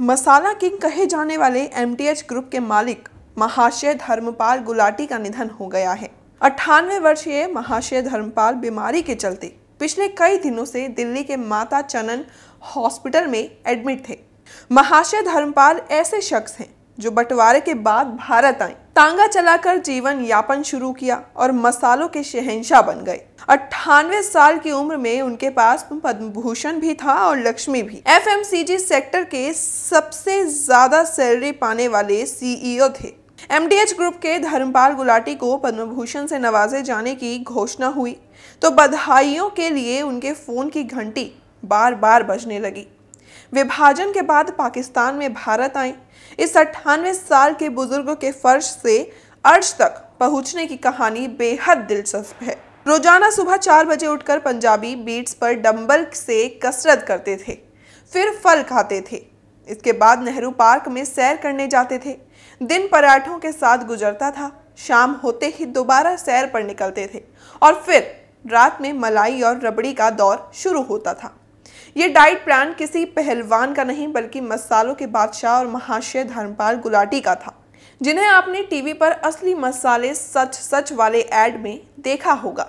मसाला king कहे जाने MTH group के मालिक महाशय धर्मपाल गुलाटी का निधन हो गया है। 98 वर्षीय महाशय धर्मपाल बीमारी के चलते पिछले कई दिनों से दिल्ली के माता चनन हॉस्पिटल में एडमिट थे। महाशय धर्मपाल ऐसे शख्स हैं जो बंटवारे के बाद भारत आए, तांगा चलाकर जीवन यापन शुरू किया और मसालों के शहंशाह बन गए। 98 साल की उम्र में उनके पास पद्म भूषण भी था और लक्ष्मी भी। एफएमसीजी सेक्टर के सबसे ज्यादा सैलरी पाने वाले सीईओ थे। एमटीएच ग्रुप के धर्मपाल गुलाटी को पद्म भूषण से नवाजे जाने की घोषणा हुई तो बधाइयों के लिए उनके फोन की घंटी बार बार बजने लगी। विभाजन के बाद पाकिस्तान में भारत आए इस 98 साल के बुजुर्ग के फर्श से अर्श तक पहुंचने की कहानी बेहद दिलचस्प है। रोजाना सुबह 4 बजे उठकर पंजाबी बीट्स पर डंबल से कसरत करते थे, फिर फल खाते थे। इसके बाद नेहरू पार्क में सैर करने जाते थे। दिन पराठों के साथ गुजरता था। शाम होते ही दोबारा सैर पर निकलते थे और फिर रात में मलाई और रबड़ी का दौर शुरू होता था। ये डाइट प्लान किसी पहलवान का नहीं बल्कि मसालों के बादशाह और महाशय धर्मपाल गुलाटी का था, जिन्हें आपने टीवी पर असली मसाले सच सच वाले ऐड में देखा होगा।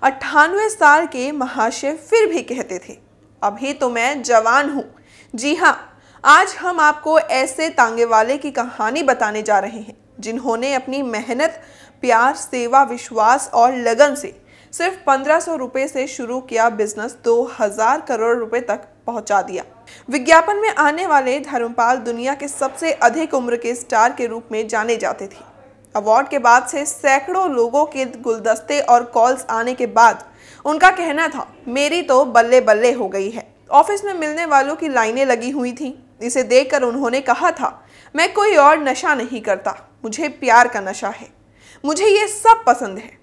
98 साल के महाशय फिर भी कहते थे, अभी तो मैं जवान हूँ। जी हाँ, आज हम आपको ऐसे तांगे वाले की कहानी बताने जा रहे हैं जिन्होंने अपनी मेहनत, प्यार, सेवा, विश्वास और लगन से सिर्फ 1500 रुपए से शुरू किया बिजनेस 2000 करोड़ रुपए तक पहुंचा दिया। विज्ञापन में आने वाले धर्मपाल दुनिया के सबसे अधिक उम्र के स्टार के रूप में जाने जाते थे। अवार्ड के बाद से सैकड़ों लोगों के गुलदस्ते और कॉल्स आने के बाद उनका कहना था, मेरी तो बल्ले बल्ले हो गई है। ऑफिस में मिलने वालों की लाइनें लगी हुई थी। इसे देखकर उन्होंने कहा था, मैं कोई और नशा नहीं करता, मुझे प्यार का नशा है। मुझे ये सब पसंद है।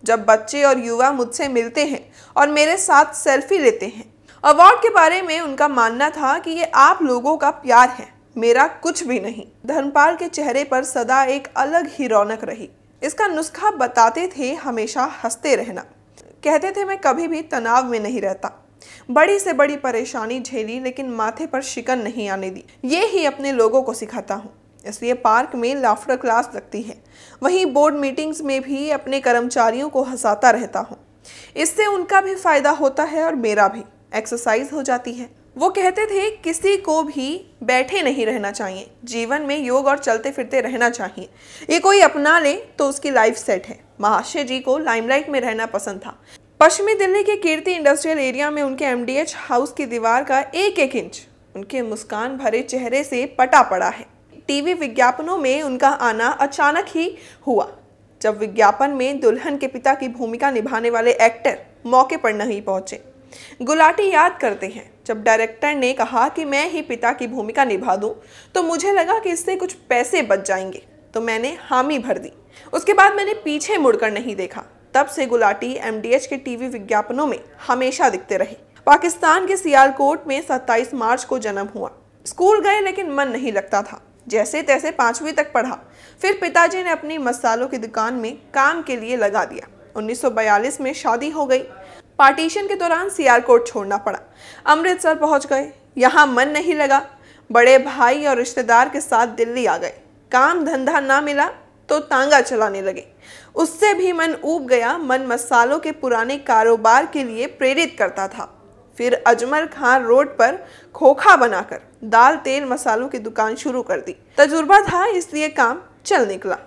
जब बच्चे और युवा मुझसे मिलते हैं और मेरे साथ सेल्फी लेते हैं। अवार्ड के बारे में उनका मानना था कि ये आप लोगों का प्यार है, मेरा कुछ भी नहीं। धर्मपाल के चेहरे पर सदा एक अलग ही रौनक रही। इसका नुस्खा बताते थे, हमेशा हंसते रहना। कहते थे, मैं कभी भी तनाव में नहीं रहता। बड़ी से बड़ी परेशानी झेली लेकिन माथे पर शिकन नहीं आने दी। ये ही अपने लोगों को सिखाता हूँ। इसलिए पार्क में लाफ्टर क्लास लगती है, वहीं बोर्ड मीटिंग्स में भी अपने कर्मचारियों को हंसाता रहता हूँ। इससे उनका भी फायदा होता है और मेरा भी। एक्सरसाइज हो जाती है। वो कहते थे, किसी को भी बैठे नहीं रहना चाहिए, जीवन में योग और चलते फिरते रहना चाहिए। ये कोई अपना ले तो उसकी लाइफ सेट है। महाशय जी को लाइमलाइट में रहना पसंद था। पश्चिमी दिल्ली के कीर्ति इंडस्ट्रियल एरिया में उनके एमडीएच हाउस की दीवार का एक एक इंच उनके मुस्कान भरे चेहरे से पटा पड़ा है। टीवी विज्ञापनों में उनका आना अचानक ही हुआ, जब विज्ञापन में दुल्हन के पिता की भूमिका निभाने वाले एक्टर मौके पर नहीं पहुंचे। गुलाटी याद करते हैं, जब डायरेक्टर ने कहा कि मैं ही पिता की भूमिका निभा दूं, तो मुझे लगा कि इससे कुछ पैसे बच जाएंगे, तो मैंने हामी भर दी। उसके बाद मैंने पीछे मुड़कर नहीं देखा। तब से गुलाटी एमडीएच के टीवी विज्ञापनों में हमेशा दिखते रहे। पाकिस्तान के सियालकोट में 27 मार्च को जन्म हुआ। स्कूल गए लेकिन मन नहीं लगता था। जैसे तैसे 5वीं तक पढ़ा। फिर पिताजी ने अपनी मसालों की दुकान में काम के लिए लगा दिया। 1942 में शादी हो गई। पार्टीशन के दौरान सियालकोट छोड़ना पड़ा। अमृतसर पहुंच गए। यहाँ मन नहीं लगा। बड़े भाई और रिश्तेदार के साथ दिल्ली आ गए। काम धंधा ना मिला तो तांगा चलाने लगे। उससे भी मन ऊब गया। मन मसालों के पुराने कारोबार के लिए प्रेरित करता था। फिर अजमल खान रोड पर खोखा बनाकर दाल तेल मसालों की दुकान शुरू कर दी। तजुर्बा था, इसलिए काम चल निकला।